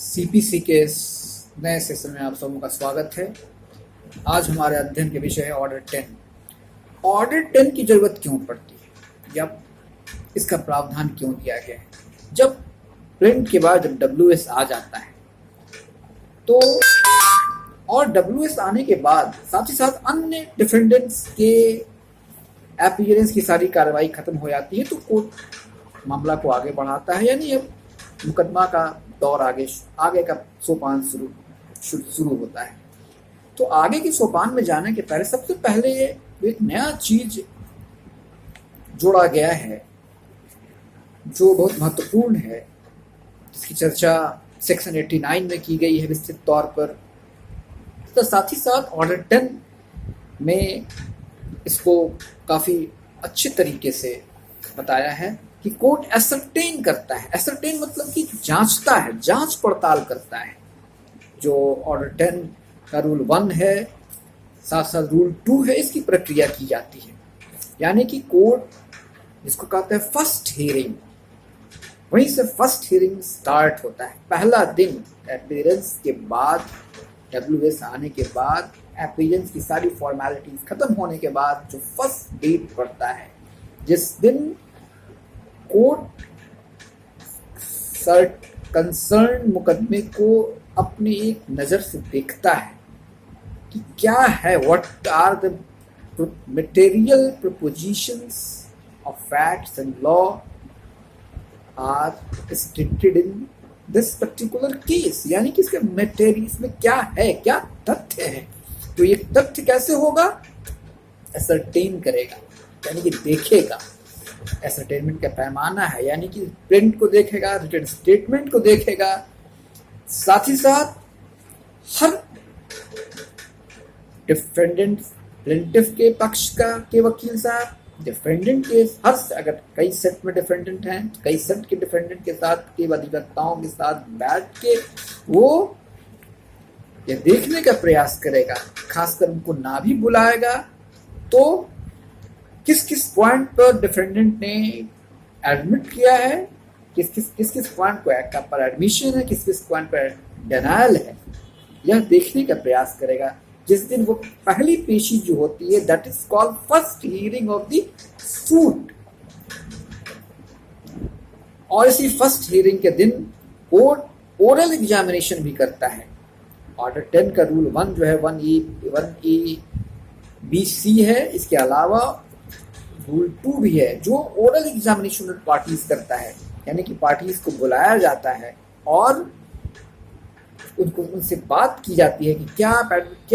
CPC के इस नए सेशन में आप सबों का स्वागत है। आज हमारे अध्ययन के विषय है ऑर्डर 10। ऑर्डर 10 की जरूरत क्यों पड़ती है या इसका प्रावधान क्यों दिया गया है? जब प्रिंट के बाद जब WS आ जाता है तो और WS आने के बाद साथ ही साथ अन्य डिफेंडेंट्स के अपीयरेंस की सारी कार्रवाई खत्म हो जाती है, तो कोर्ट मामला को आगे बढ़ाता है, यानी अब मुकदमा का दौर आगे का सोपान शुरू होता है। तो आगे के सोपान में जाने के पहले सबसे पहले एक नया चीज जोड़ा गया है जो बहुत महत्वपूर्ण है, जिसकी चर्चा सेक्शन 89 में की गई है विस्तृत तौर पर। तो साथ ही साथ ऑर्डर 10 में इसको काफी अच्छे तरीके से बताया है कि कोर्ट एसरटेन करता है। एसरटेन मतलब कि जांचता है, जांच पड़ताल करता है। जो ऑर्डर 10 का रूल 1 है, साथ साथ रूल 2 है, इसकी प्रक्रिया की जाती है। यानी कि कोर्ट जिसको कहते हैं फर्स्ट हियरिंग, वहीं से फर्स्ट हियरिंग स्टार्ट होता है। पहला दिन अपीयरेंस के बाद, WS आने के बाद, अपीयरेंस की सारी फॉर्मेलिटीज खत्म होने के बाद जो फर्स्ट डेट पड़ता है, जिस दिन कोर्ट कंसर्न मुकदमे को अपनी एक नजर से देखता है कि क्या है, what are the material propositions of facts and law are stated in this particular case. यानी कि इसके मटेरियल में क्या है, क्या तथ्य है। तो ये तथ्य कैसे होगा? एसरटेन करेगा, यानी कि देखेगा। एसरटेनमेंट का पैमाना है, यानी कि प्रिंट को देखेगा, रिटन स्टेटमेंट को देखेगा, साथ ही साथ हर डिफेंडेंट, प्लेंटिफ के पक्ष के वकील साहब, डिफेंडेंट के हर, अगर कई सेट में डिफेंडेंट हैं, कई सेट के डिफेंडेंट के साथ, के अधिवक्ताओं के साथ बैठ के वो ये देखने का प्रयास करेगा, खासकर उनको ना भी बुलाएगा तो किस किस पॉइंट पर डिफेंडेंट ने एडमिट किया है, किस किस पॉइंट पर एडमिशन है, किस किस पॉइंट पर डिनायल है, यह देखने का प्रयास करेगा। जिस दिन वो पहली पेशी जो होती है, that is called first hearing of the suit. और इसी फर्स्ट हियरिंग के दिन कोर्ट ओरल एग्जामिनेशन भी करता है। ऑर्डर 10 का रूल 1 जो है 1E BC है। इसके अलावा रूल 2 भी है जो ओरल एग्जामिनेशन पार्टीज करता है, यानी कि पार्टीज को बुलाया जाता है और उनसे बात की जाती है कि क्या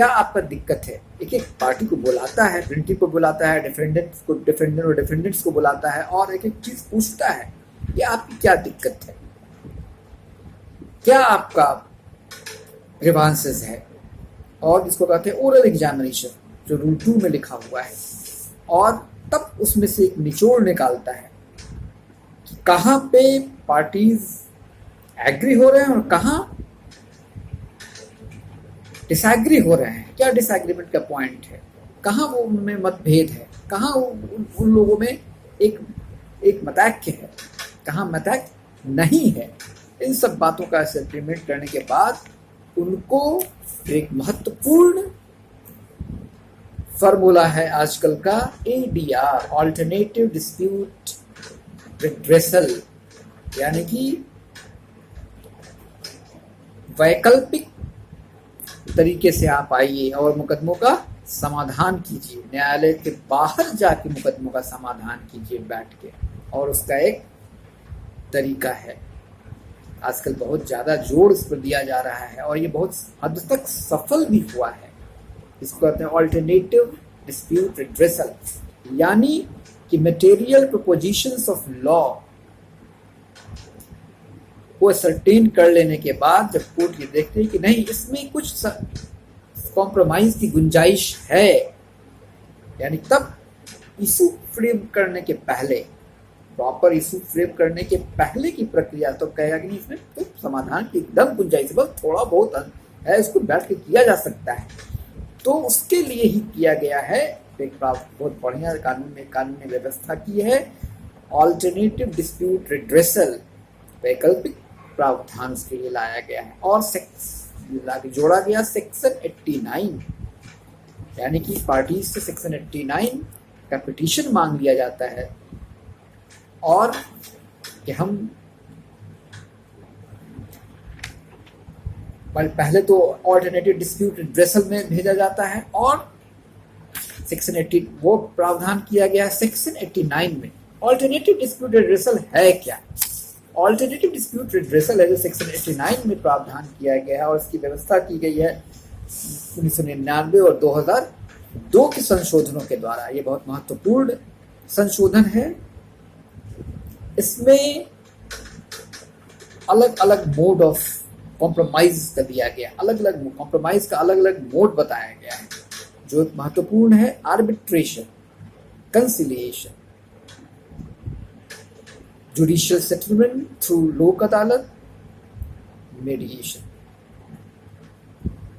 आपका दिक्कत है। एक एक पार्टी को बुलाता है, प्रिंटिंग को बुलाता है, डिफेंडेंट्स को बुलाता है और एक एक चीज पूछता है कि आपकी क्या दिक्कत है, क्या आपका ग्रीवांसेस है। और इसको कहते हैं ओरल एग्जामिनेशन, जो रूल 2 में लिखा हुआ है। और तब उसमें से एक निचोड़ निकालता है कि कहाँ पे पार्टीज एग्री हो रहे हैं और कहाँ डिसएग्री हो रहे हैं, क्या डिसएग्रीमेंट का पॉइंट है, कहाँ वो उनमें मतभेद है, कहाँ उन लोगों में एक मतैक्य है, कहाँ मतैक्य नहीं है। इन सब बातों का सेटलमेंट करने के बाद उनको एक महत्वपूर्ण फॉर्मूला है आजकल का ADR, ऑल्टरनेटिव डिस्प्यूट रिड्रेसल, यानी कि वैकल्पिक तरीके से आप आइए और मुकदमों का समाधान कीजिए, न्यायालय के बाहर जाके मुकदमों का समाधान कीजिए बैठ के। और उसका एक तरीका है, आजकल बहुत ज्यादा जोर इस पर दिया जा रहा है और ये बहुत हद तक सफल भी हुआ है। इसको कहते हैं ऑल्टरनेटिव डिस्प्यूट रिड्रेसल, यानी कि मटेरियल प्रोपोजिशंस ऑफ लॉ को सर्टेन कर लेने के बाद जब कोर्ट ये देखते हैं कि नहीं, इसमें कुछ कॉम्प्रोमाइज की गुंजाइश है, यानी तब इशू फ्रेम करने के पहले, प्रॉपर इशू फ्रेम करने के पहले की प्रक्रिया तो कहेगा कि नहीं, इसमें तो समाधान की एकदम गुंजाइश, बस थोड़ा बहुत है, इसको बैठ के किया जा सकता है। तो उसके लिए ही किया गया है, एक बहुत बढ़िया कानून ने व्यवस्था की है, ऑल्टरनेटिव डिस्प्यूट रिड्रेसल, वैकल्पिक प्रावधान इसके लिए लाया गया है और जोड़ा गया सेक्शन 89, यानी कि पार्टी से सेक्शन 89 का पिटीशन मांग लिया जाता है और कि हम पहले तो ऑल्टरनेटिव डिस्प्यूट रिड्रेसल में भेजा जाता है और सेक्शन 80 वो प्रावधान किया गया है सेक्शन 89 में। ऑल्टरनेटिव डिस्प्यूट रिड्रेसल है क्या? ऑल्टरनेटिव डिस्प्यूट रिड्रेसल है जो सेक्शन 89 में प्रावधान किया गया है और इसकी व्यवस्था की गई है 1999 और 2002 के संशोधनों के द्वारा। ये बहुत महत्वपूर्ण संशोधन है। इसमें अलग अलग मोड ऑफ कॉम्प्रोमाइज का दिया गया, अलग अलग कॉम्प्रोमाइज का अलग अलग मोड बताया गया है जो महत्वपूर्ण है। Arbitration, conciliation, judicial settlement through लोक अदालत, मेडिएशन।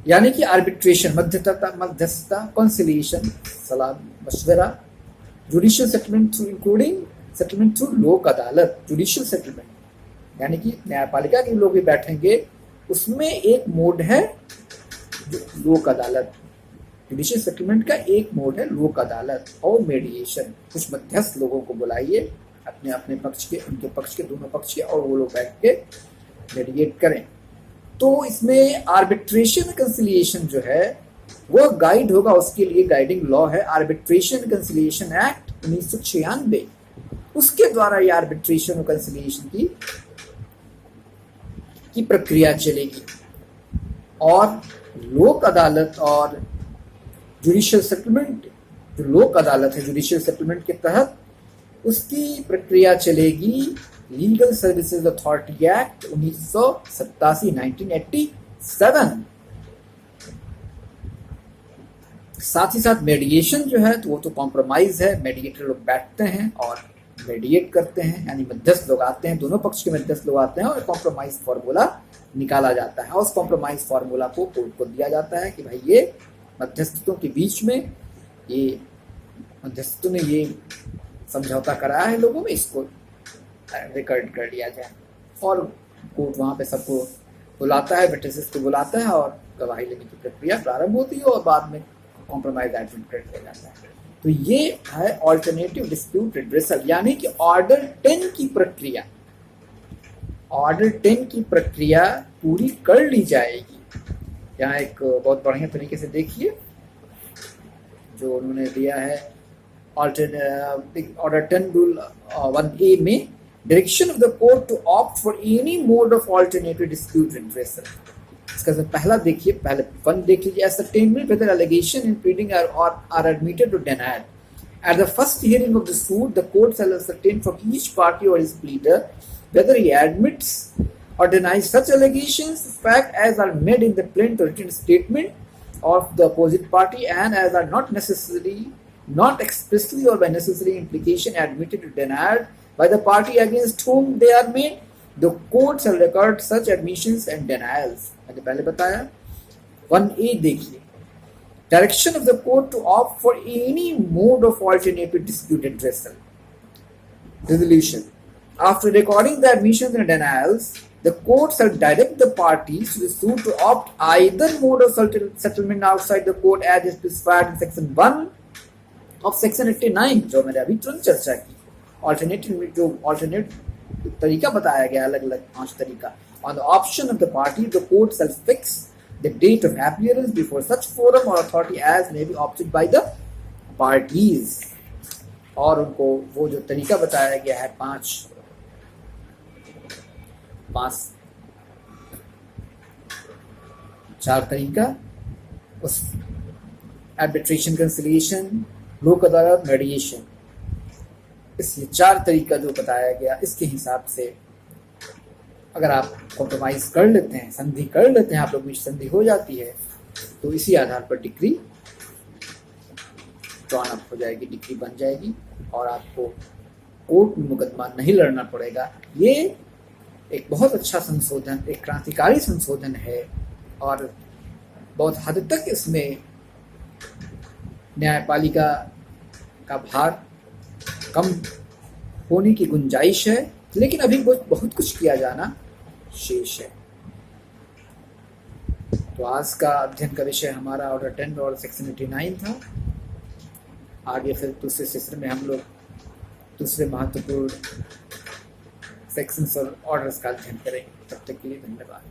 यानी कि आर्बिट्रेशन मध्यस्थता, कंसिलिएशन सलाह मशवरा, judicial settlement through including settlement through लोक अदालत। जुडिशियल सेटलमेंट यानी कि न्यायपालिका के लोग भी बैठेंगे, उसमें एक मोड है लोक अदालत। जुडिशियल सेटलमेंट का एक मोड है लोक अदालत और मेडिएशन। कुछ मध्यस्थ लोगों को बुलाइए अपने अपने पक्ष के, उनके पक्ष के, दोनों पक्ष के, और वो लोग बैठ के मेडिएट करें। तो इसमें आर्बिट्रेशन कंसिलिएशन जो है वो गाइड होगा, उसके लिए गाइडिंग लॉ है आर्बिट्रेशन कंसिलिएशन एक्ट 1996। उसके द्वारा ये आर्बिट्रेशन और कंसिलिएशन की प्रक्रिया चलेगी और लोक अदालत और जुडिशियल सेटलमेंट, जो लोक अदालत है जुडिशियल सेटलमेंट के तहत, उसकी प्रक्रिया चलेगी लीगल सर्विसेज अथॉरिटी एक्ट 1987 1987। साथ ही साथ मेडिएशन जो है तो वो तो कॉम्प्रोमाइज है। मेडिएटर लोग बैठते हैं और मेडिएट करते हैं, यानी मध्यस्थ लोग आते हैं, दोनों पक्ष के मध्यस्थ लोग आते हैं और कॉम्प्रोमाइज फार्मूला निकाला जाता है। और उस कॉम्प्रोमाइज फार्मूला को कोर्ट को दिया जाता है कि भाई ये मध्यस्थों के बीच में, ये मध्यस्थों ने ये समझौता कराया है लोगों में, इसको रिकॉर्ड कर लिया जाए। और कोर्ट वहाँ पे सबको बुलाता है, विटनेसेस को बुलाता है और गवाही लेने की प्रक्रिया प्रारंभ होती है और बाद में कॉम्प्रोमाइज एडमिट कर लिया जाता है। तो ये है ऑल्टरनेटिव डिस्प्यूट रिड्रेसल, यानी कि ऑर्डर 10 की प्रक्रिया। ऑर्डर 10 की प्रक्रिया पूरी कर ली जाएगी। यहाँ एक बहुत बढ़िया तरीके से देखिए जो उन्होंने दिया है ऑर्डर 10 रूल 1A में, direction of the court to opt for any mode of alternative dispute redressal. इसका पहला देखिए, पहले 1 देख लीजिए। ascertainment whether allegation in pleading are admitted or denied. At the first hearing of the suit, the court shall ascertain from each party or his pleader whether he admits or denies such allegations, fact as are made in the plain or written statement of the opposite party and as are not expressly or by necessary implication admitted or denied by the party against whom they are made. The court shall record such admissions and denials. मैंने पहले बताया। 1A देखिए, direction of the court to opt for any mode of alternative dispute redressal resolution. After recording the admissions and denials, the court shall direct the parties to the suit to opt either mode of settlement outside the court as is specified in section 1 of section 89, जो मैंने अभी तुरंत चर्चा की। Alternate तरीका बताया गया, अलग अलग 5 तरीका। On the option of the party, the court shall fix the date of appearance before such forum or authority as may be opted by the parties. और उनको वो जो तरीका बताया गया है 4 तरीका, उस arbitration, conciliation, लोक अदालत, मेडिएशन, इस 4 तरीका जो बताया गया, इसके हिसाब से अगर आप कॉम्प्रोमाइज कर लेते हैं, संधि कर लेते हैं, आप लोग बीच संधि हो जाती है, तो इसी आधार पर डिक्री ड्रॉन अप हो जाएगी, डिक्री बन जाएगी और आपको कोर्ट में मुकदमा नहीं लड़ना पड़ेगा। ये एक बहुत अच्छा संशोधन, एक क्रांतिकारी संशोधन है और बहुत हद तक इसमें न्यायपालिका का भार कम होने की गुंजाइश है। लेकिन अभी बहुत कुछ किया जाना शेष है। तो आज का अध्ययन का विषय हमारा ऑर्डर 10 और सेक्शन 89 था। आगे फिर दूसरे सेशन में हम लोग दूसरे महत्वपूर्ण सेक्शंस और ऑर्डर्स का अध्ययन करेंगे। तब तक के लिए धन्यवाद।